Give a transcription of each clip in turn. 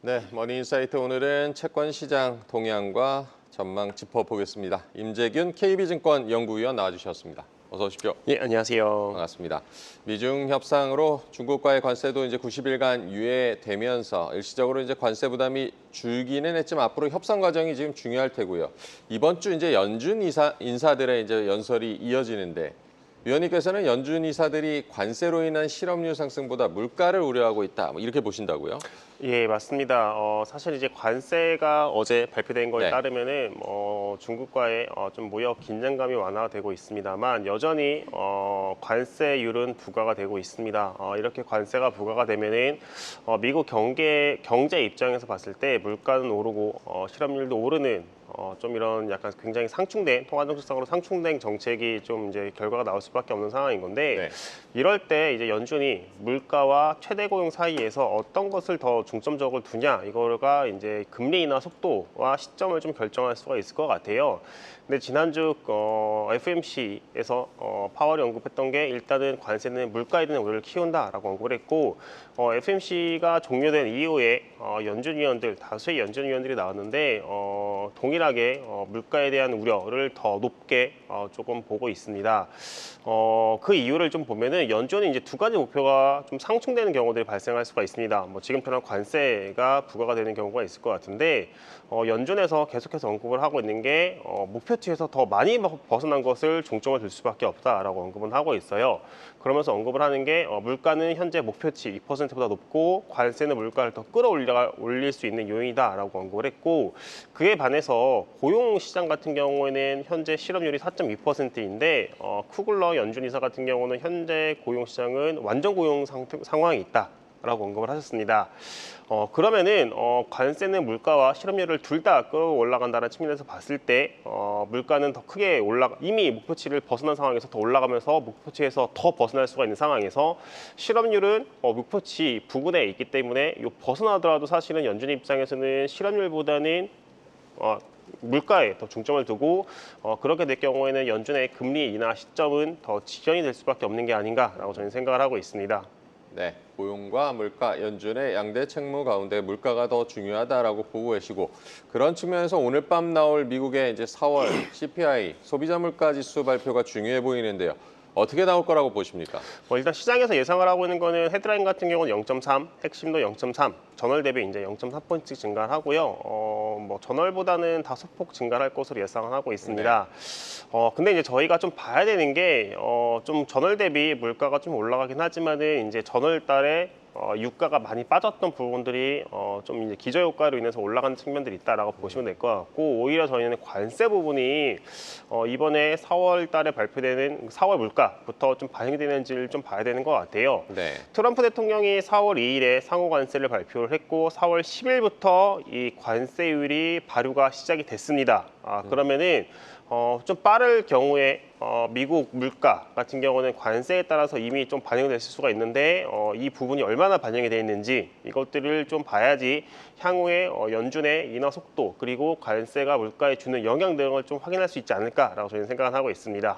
네, 머니인사이트 오늘은 채권 시장 동향과 전망 짚어보겠습니다. 임재균 KB증권 연구위원 나와주셨습니다. 어서 오십시오. 예, 안녕하세요. 반갑습니다. 미중 협상으로 중국과의 관세도 이제 90일간 유예되면서 일시적으로 이제 관세 부담이 줄기는 했지만 앞으로 협상 과정이 지금 중요할 테고요. 이번 주 이제 연준 인사들의 이제 연설이 이어지는데 위원님께서는 연준 이사들이 관세로 인한 실업률 상승보다 물가를 우려하고 있다. 뭐 이렇게 보신다고요? 예, 맞습니다. 사실 이제 관세가 어제 발표된 거에 네. 따르면은 중국과의 좀 무역 긴장감이 완화되고 있습니다만 여전히 관세율은 부과가 되고 있습니다. 이렇게 관세가 부과가 되면은 미국 경제 입장에서 봤을 때 물가는 오르고 실업률도 오르는 좀 이런 약간 굉장히 상충된 통화 정책상으로 상충된 정책이 좀 이제 결과가 나올 수밖에 없는 상황인 건데 네. 이럴 때 이제 연준이 물가와 최대 고용 사이에서 어떤 것을 더 중점적으로 두냐 이거가 이제 금리 인하 속도와 시점을 좀 결정할 수가 있을 것 같아요. 근데 지난주 FMC에서 파월이 언급했던 게 일단은 관세는 물가에 대한 우려를 키운다라고 언급을 했고 FMC가 종료된 이후에 연준위원들 다수의 연준위원들이 나왔는데 동일하게 물가에 대한 우려를 더 높게 조금 보고 있습니다. 그 이유를 좀 보면은 연준이 이제 두 가지 목표가 좀 상충되는 경우들이 발생할 수가 있습니다. 뭐 지금처럼 관세가 부과가 되는 경우가 있을 것 같은데 연준에서 계속해서 언급을 하고 있는 게 목표치에서 더 많이 벗어난 것을 중점을 둘 수밖에 없다라고 언급은 하고 있어요. 그러면서 언급을 하는 게 물가는 현재 목표치 2%보다 높고 관세는 물가를 더 끌어올릴 수 있는 요인이다라고 언급을 했고 그에 반해서 고용 시장 같은 경우에는 현재 실업률이 4.2%인데 쿠글러 연준 이사 같은 경우는 현재 고용 시장은 완전 고용 상황이 있다라고 언급을 하셨습니다. 그러면은 관세는 물가와 실업률을 둘 다 끌어올라간다는 측면에서 봤을 때 물가는 더 크게 이미 목표치를 벗어난 상황에서 더 올라가면서 목표치에서 더 벗어날 수가 있는 상황에서 실업률은 목표치 부근에 있기 때문에 벗어나더라도 사실은 연준 입장에서는 실업률보다는 물가에 더 중점을 두고 그렇게 될 경우에는 연준의 금리 인하 시점은 더 지연이 될 수밖에 없는 게 아닌가라고 저는 생각을 하고 있습니다. 네, 고용과 물가, 연준의 양대 책무 가운데 물가가 더 중요하다라고 보고 계시고 그런 측면에서 오늘 밤 나올 미국의 이제 4월 CPI 소비자 물가 지수 발표가 중요해 보이는데요. 어떻게 나올 거라고 보십니까? 일단 시장에서 예상을 하고 있는 거는 헤드라인 같은 경우는 0.3, 핵심도 0.3, 전월 대비 이제 0.4포인트 증가를 하고요. 뭐 전월보다는 다소폭 증가할 것으로 예상을 하고 있습니다. 근데 이제 저희가 좀 봐야 되는 게 좀 전월 대비 물가가 좀 올라가긴 하지만은 이제 전월 달에 유가가 많이 빠졌던 부분들이 좀 이제 기저효과로 인해서 올라가는 측면들이 있다라고 보시면 될 것 같고 오히려 저희는 관세 부분이 이번에 4월 달에 발표되는 4월 물가부터 좀 반영되는지를 좀 봐야 되는 것 같아요. 네. 트럼프 대통령이 4월 2일에 상호 관세를 발표를 했고 4월 10일부터 이 관세율이 발효가 시작이 됐습니다. 그러면은 좀 빠를 경우에 미국 물가 같은 경우는 관세에 따라서 이미 좀 반영이 됐을 수가 있는데 이 부분이 얼마나 반영이 되어 있는지 이것들을 좀 봐야지 향후에 연준의 인하 속도 그리고 관세가 물가에 주는 영향 등을 좀 확인할 수 있지 않을까라고 저희는 생각을 하고 있습니다.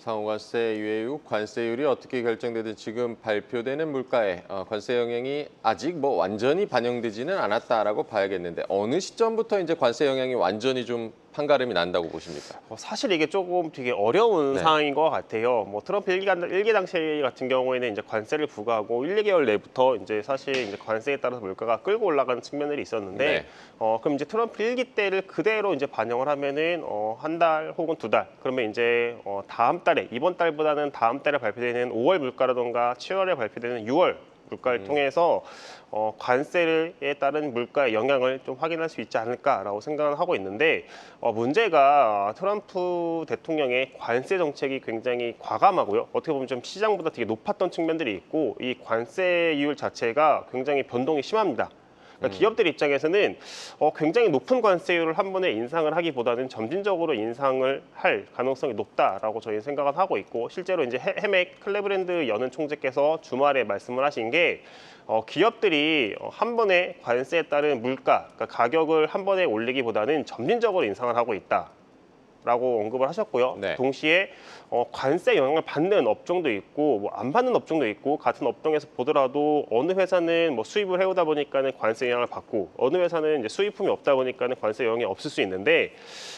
상호관세 유예 이후 관세율이 어떻게 결정되든 지금 발표되는 물가에 관세 영향이 아직 뭐 완전히 반영되지는 않았다라고 봐야겠는데 어느 시점부터 이제 관세 영향이 완전히 좀 판가름이 난다고 보십니까? 사실 이게 조금 되게 어려운 네. 상황인 것 같아요. 뭐 트럼프 일기 당시 같은 경우에는 이제 관세를 부과하고 1, 2개월 내부터 이제 사실 이제 관세에 따라서 물가가 끌고 올라가는 측면들이 있었는데 네. 그럼 이제 트럼프 일기 때를 그대로 이제 반영을 하면은 한 달 혹은 두 달 그러면 이제 다음 달에 이번 달보다는 다음 달에 발표되는 5월 물가라던가 7월에 발표되는 6월 물가를 통해서 관세에 따른 물가의 영향을 좀 확인할 수 있지 않을까라고 생각을 하고 있는데 문제가 트럼프 대통령의 관세 정책이 굉장히 과감하고요. 어떻게 보면 좀 시장보다 되게 높았던 측면들이 있고 이 관세율 자체가 굉장히 변동이 심합니다. 그러니까 기업들 입장에서는 굉장히 높은 관세율을 한 번에 인상을 하기보다는 점진적으로 인상을 할 가능성이 높다라고 저희는 생각을 하고 있고 실제로 이제 해맥 클레브랜드 연은 총재께서 주말에 말씀을 하신 게 기업들이 한 번에 관세에 따른 물가, 그러니까 가격을 한 번에 올리기보다는 점진적으로 인상을 하고 있다. 라고 언급을 하셨고요. 네. 동시에 관세 영향을 받는 업종도 있고 뭐 안 받는 업종도 있고 같은 업종에서 보더라도 어느 회사는 뭐 수입을 해오다 보니까는 관세 영향을 받고 어느 회사는 이제 수입품이 없다 보니까는 관세 영향이 없을 수 있는데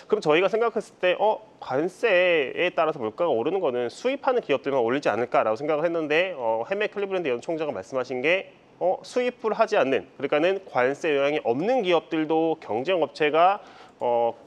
그럼 저희가 생각했을 때 관세에 따라서 물가가 오르는 거는 수입하는 기업들만 올리지 않을까라고 생각을 했는데 헤메 클리브랜드 연총장가 말씀하신 게 수입을 하지 않는 그러니까는 관세 영향이 없는 기업들도 경쟁 업체가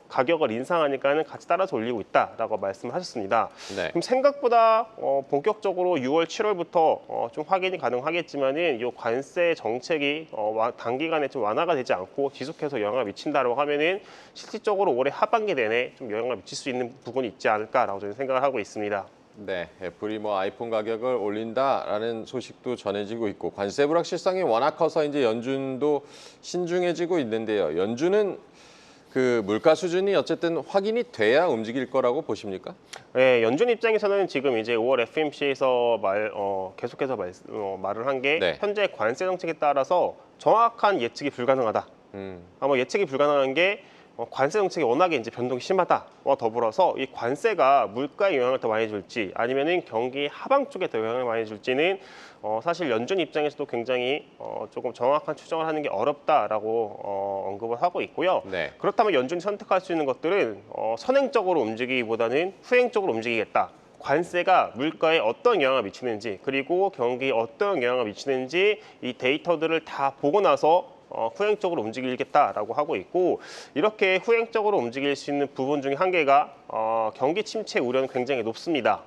가격을 인상하니까는 같이 따라서 올리고 있다라고 말씀을 하셨습니다. 네. 그럼 생각보다 본격적으로 6월, 7월부터 좀 확인이 가능하겠지만은 이 관세 정책이 단기간에 좀 완화가 되지 않고 지속해서 영향을 미친다라고 하면은 실질적으로 올해 하반기 내내 좀 영향을 미칠 수 있는 부분이 있지 않을까라고 저는 생각을 하고 있습니다. 네, 애플이 뭐 아이폰 가격을 올린다라는 소식도 전해지고 있고 관세 불확실성이 워낙 커서 이제 연준도 신중해지고 있는데요. 연준은 그 물가 수준이 어쨌든 확인이 돼야 움직일 거라고 보십니까? 네, 연준 입장에서는 지금 이제 5월 FMC에서 계속해서 말을 한 게 네. 현재 관세 정책에 따라서 정확한 예측이 불가능하다. 아마 예측이 불가능한 게 관세 정책이 워낙에 이제 변동이 심하다와 더불어서 이 관세가 물가에 영향을 더 많이 줄지 아니면은 경기 하방 쪽에 더 영향을 많이 줄지는 사실 연준 입장에서도 굉장히 조금 정확한 추정을 하는 게 어렵다라고 언급을 하고 있고요. 네. 그렇다면 연준이 선택할 수 있는 것들은 선행적으로 움직이기보다는 후행적으로 움직이겠다. 관세가 물가에 어떤 영향을 미치는지 그리고 경기에 어떤 영향을 미치는지 이 데이터들을 다 보고 나서 후행적으로 움직이겠다라고 하고 있고 이렇게 후행적으로 움직일 수 있는 부분 중에 한 개가 경기 침체 우려는 굉장히 높습니다.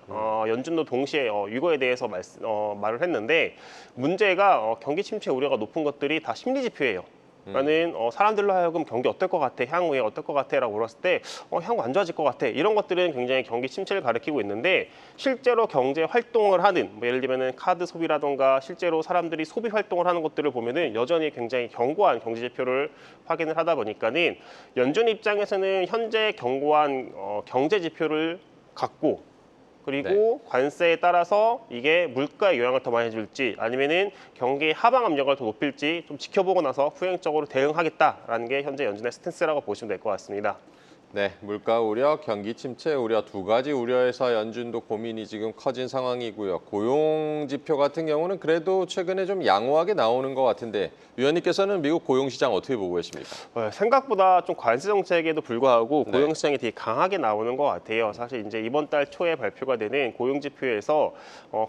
연준도 동시에 이거에 대해서 말을 했는데 문제가 경기 침체 우려가 높은 것들이 다 심리 지표예요. 그러니까는 사람들로 하여금 경기 어떨 것 같아, 향후에 어떨 것 같아 라고 물었을 때 향후 안 좋아질 것 같아 이런 것들은 굉장히 경기 침체를 가리키고 있는데 실제로 경제 활동을 하는 뭐 예를 들면 카드 소비라던가 실제로 사람들이 소비 활동을 하는 것들을 보면은 여전히 굉장히 견고한 경제 지표를 확인을 하다 보니까는 연준 입장에서는 현재 견고한 경제 지표를 갖고 그리고 관세에 따라서 이게 물가에 영향을 더 많이 줄지 아니면은 경기 하방 압력을 더 높일지 좀 지켜보고 나서 후행적으로 대응하겠다라는 게 현재 연준의 스탠스라고 보시면 될 것 같습니다. 네, 물가 우려, 경기 침체 우려 두 가지 우려에서 연준도 고민이 지금 커진 상황이고요. 고용 지표 같은 경우는 그래도 최근에 좀 양호하게 나오는 것 같은데 위원님께서는 미국 고용 시장 어떻게 보고 계십니까? 생각보다 좀 관세 정책에도 불구하고 네. 고용 시장이 되게 강하게 나오는 것 같아요. 사실 이제 이번 달 초에 발표가 되는 고용 지표에서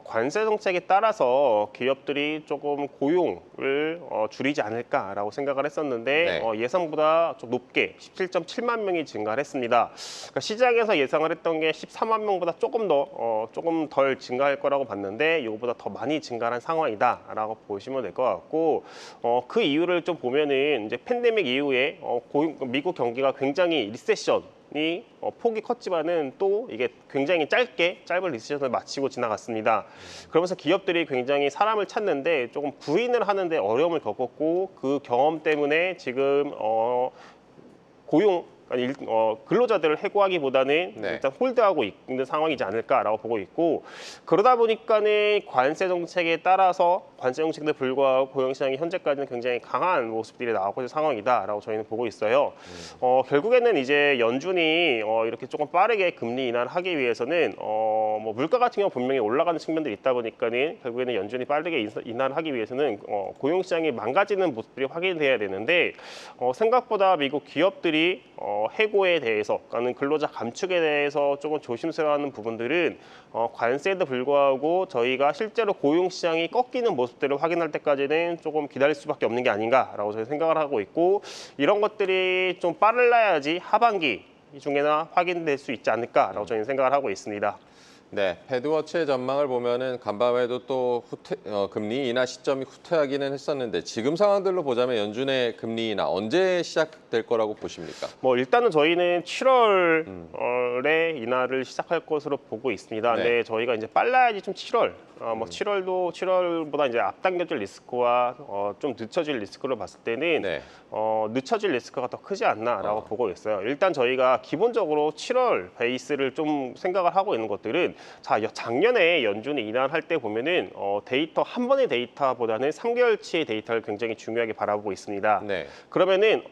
관세 정책에 따라서 기업들이 조금 고용을 줄이지 않을까라고 생각을 했었는데 네. 예상보다 좀 높게 17.7만 명이 증가를 했습니다. 그러니까 시장에서 예상을 했던 게 14만 명보다 조금 덜 증가할 거라고 봤는데 이거보다 더 많이 증가한 상황이다라고 보시면 될 것 같고 그 이유를 좀 보면은 이제 팬데믹 이후에 미국 경기가 굉장히 리세션이 폭이 컸지만은 또 이게 굉장히 짧은 리세션을 마치고 지나갔습니다. 그러면서 기업들이 굉장히 사람을 찾는데 조금 구인을 하는데 어려움을 겪었고 그 경험 때문에 지금 근로자들을 해고하기보다는 네. 일단 홀드하고 있는 상황이지 않을까라고 보고 있고 그러다 보니까는 관세 정책에 따라서 관세 정책에도 불구하고 고용 시장이 현재까지는 굉장히 강한 모습들이 나오고 있는 상황이다라고 저희는 보고 있어요. 결국에는 이제 연준이 이렇게 조금 빠르게 금리 인하를 하기 위해서는 뭐 물가 같은 경우 분명히 올라가는 측면들이 있다 보니까는 결국에는 연준이 빠르게 인하를 하기 위해서는 고용 시장이 망가지는 모습들이 확인돼야 되는데 생각보다 미국 기업들이 해고에 대해서, 그러니까 근로자 감축에 대해서 조금 조심스러워하는 부분들은 관세에도 불구하고 저희가 실제로 고용 시장이 꺾이는 모습들을 확인할 때까지는 조금 기다릴 수밖에 없는 게 아닌가라고 저희 생각을 하고 있고 이런 것들이 좀 빨라야지 하반기 중에나 확인될 수 있지 않을까라고 저희는 생각을 하고 있습니다. 네, 패드워치의 전망을 보면은 간밤에도 또 금리 인하 시점이 후퇴하기는 했었는데 지금 상황들로 보자면 연준의 금리 인하 언제 시작될 거라고 보십니까? 뭐 일단은 저희는 7월에 인하를 시작할 것으로 보고 있습니다. 네. 근데 저희가 이제 빨라야지 좀 7월, 뭐 7월보다 이제 앞당겨질 리스크와 좀 늦춰질 리스크를 봤을 때는 네. 늦춰질 리스크가 더 크지 않나라고 보고 있어요. 일단 저희가 기본적으로 7월 베이스를 좀 생각을 하고 있는 것들은 자, 작년에 연준이 인하할 때 보면은 데이터 한 번의 데이터보다는 3개월치의 데이터를 굉장히 중요하게 바라보고 있습니다. 네. 그러면은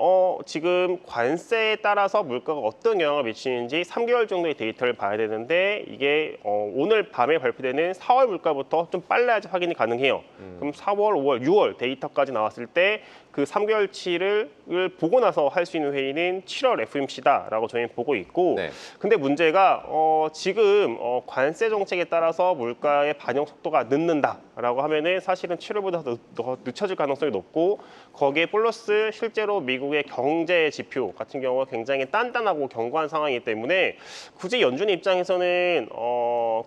지금 관세에 따라서 물가가 어떤 영향을 미치는지 3개월 정도의 데이터를 봐야 되는데 이게 오늘 밤에 발표되는 4월 물가부터 좀 빨라야지 확인이 가능해요. 그럼 4월, 5월, 6월 데이터까지 나왔을 때 그 3개월치를 보고 나서 할 수 있는 회의는 7월 FOMC다라고 저희는 보고 있고, 네. 근데 문제가 지금 관세 정책에 따라서 물가의 반영 속도가 늦는다라고 하면은 사실은 7월보다 더 늦춰질 가능성이 높고, 거기에 플러스 실제로 미국의 경제 지표 같은 경우가 굉장히 단단하고 견고한 상황이기 때문에 굳이 연준 입장에서는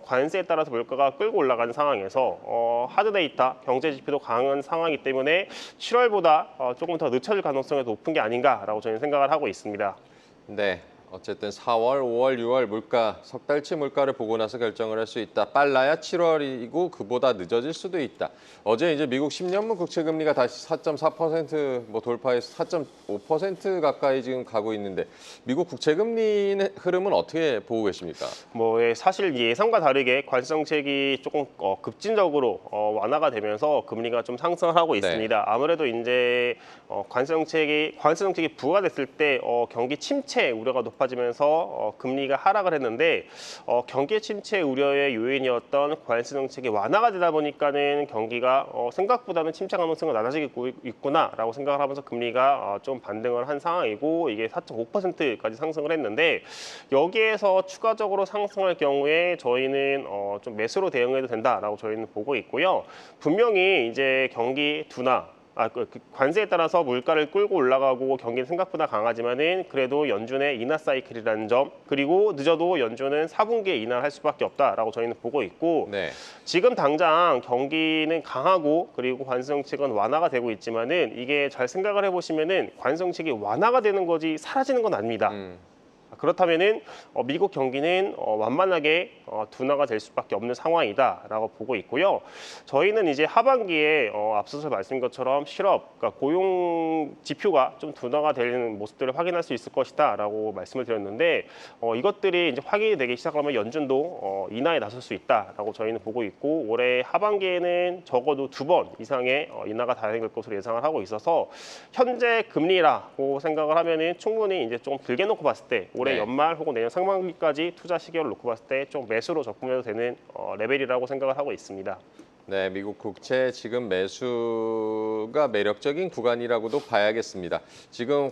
관세에 따라서 물가가 끌고 올라가는 상황에서 하드 데이터, 경제 지표도 강한 상황이기 때문에 7월보다 조금 더 늦춰질 가능성이 높은 게 아닌가라고 저희는 생각을 하고 있습니다. 네. 어쨌든 4월, 5월, 6월 물가, 석 달치 물가를 보고 나서 결정을 할 수 있다. 빨라야 7월이고 그보다 늦어질 수도 있다. 어제 이제 미국 10년물 국채 금리가 다시 4.4% 뭐 돌파해서 4.5% 가까이 지금 가고 있는데 미국 국채 금리 흐름은 어떻게 보고 계십니까? 사실 예상과 다르게 관세 정책이 조금 급진적으로 완화가 되면서 금리가 좀 상승하고 있습니다. 아무래도 이제 관세 정책이 부과됐을 때 경기 침체 우려가 높아지면서 금리가 하락을 했는데 경기 침체 우려의 요인이었던 관세 정책이 완화가 되다 보니까는 경기가 생각보다는 침체 가능성이 낮아지고 있구나라고 생각을 하면서 금리가 좀 반등을 한 상황이고, 이게 4.5%까지 상승을 했는데 여기에서 추가적으로 상승할 경우에 저희는 좀 매수로 대응해도 된다라고 저희는 보고 있고요. 분명히 이제 경기 둔화, 관세에 따라서 물가를 끌고 올라가고 경기는 생각보다 강하지만은 그래도 연준의 인하 사이클이라는 점, 그리고 늦어도 연준은 4분기에 인하를 할 수밖에 없다라고 저희는 보고 있고, 네. 지금 당장 경기는 강하고 그리고 관세 정책은 완화가 되고 있지만은 이게 잘 생각을 해보시면은 관세 정책이 완화가 되는 거지 사라지는 건 아닙니다. 그렇다면은 미국 경기는 완만하게 둔화가 될 수밖에 없는 상황이다라고 보고 있고요. 저희는 이제 하반기에 앞서서 말씀드린 것처럼 실업, 그러니까 고용 지표가 좀 둔화가 되는 모습들을 확인할 수 있을 것이다라고 말씀을 드렸는데 이것들이 이제 확인이 되기 시작하면 연준도 인하에 나설 수 있다라고 저희는 보고 있고, 올해 하반기에는 적어도 2번 이상의 인하가 달릴 것으로 예상을 하고 있어서 현재 금리라고 생각을 하면은 충분히 이제 좀 길게 놓고 봤을 때 올해 연말 혹은 내년 상반기까지 투자 시기를 놓고 봤을 때 좀 매수로 접근해도 되는 레벨이라고 생각을 하고 있습니다. 네, 미국 국채 지금 매수가 매력적인 구간이라고도 봐야겠습니다. 지금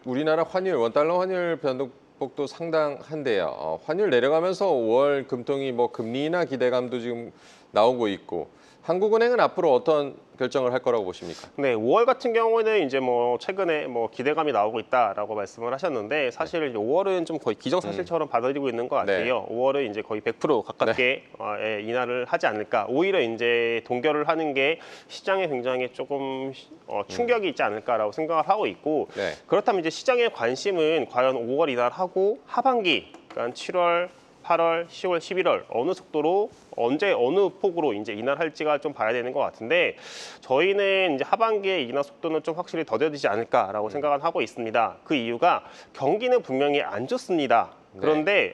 우리나라 환율, 원달러 환율 변동폭도 상당한데요. 환율 내려가면서 5월 금통이 뭐 금리 인하 기대감도 지금 나오고 있고, 한국은행은 앞으로 어떤 결정을 할 거라고 보십니까? 네, 5월 같은 경우에는 이제 최근에 기대감이 나오고 있다라고 말씀을 하셨는데, 사실 5월은 좀 거의 기정사실처럼 받아들이고 있는 것 같아요. 5월은 이제 거의 100% 가깝게 인하를 하지 않을까. 오히려 이제 동결을 하는 게 시장에 굉장히 조금 충격이 있지 않을까라고 생각을 하고 있고, 그렇다면 이제 시장의 관심은 과연 5월 인하를 하고 하반기, 그러니까 7월, 8월, 10월, 11월 어느 속도로 언제 어느 폭으로 이제 인하를 할지가 좀 봐야 되는 것 같은데, 저희는 이제 하반기에 인하 속도는 좀 확실히 더뎌지지 않을까라고 생각을 하고 있습니다. 그 이유가 경기는 분명히 안 좋습니다. 그런데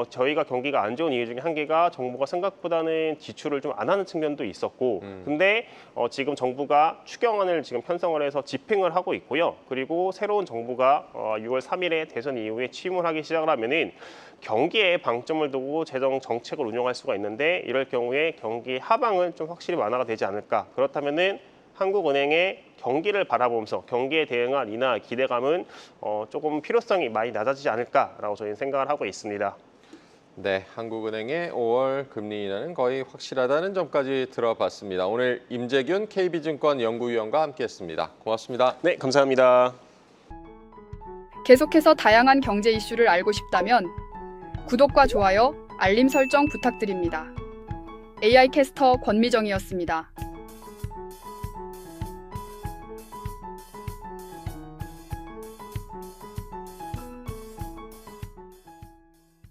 저희가 경기가 안 좋은 이유 중에 한 개가 정부가 생각보다는 지출을 좀 안 하는 측면도 있었고, 근데 지금 정부가 추경안을 지금 편성을 해서 집행을 하고 있고요. 그리고 새로운 정부가 6월 3일에 대선 이후에 취임을 하기 시작을 하면은 경기에 방점을 두고 재정 정책을 운영할 수가 있는데, 이럴 경우에 경기 하방은 좀 확실히 완화가 되지 않을까. 그렇다면은 한국은행의 경기를 바라보면서 경기에 대응한 인하 기대감은 조금 필요성이 많이 낮아지지 않을까라고 저희는 생각을 하고 있습니다. 네, 한국은행의 5월 금리 인하는 거의 확실하다는 점까지 들어봤습니다. 오늘 임재균 KB증권 연구위원과 함께했습니다. 고맙습니다. 네, 감사합니다. 계속해서 다양한 경제 이슈를 알고 싶다면 구독과 좋아요, 알림 설정 부탁드립니다. AI 캐스터 권미정이었습니다.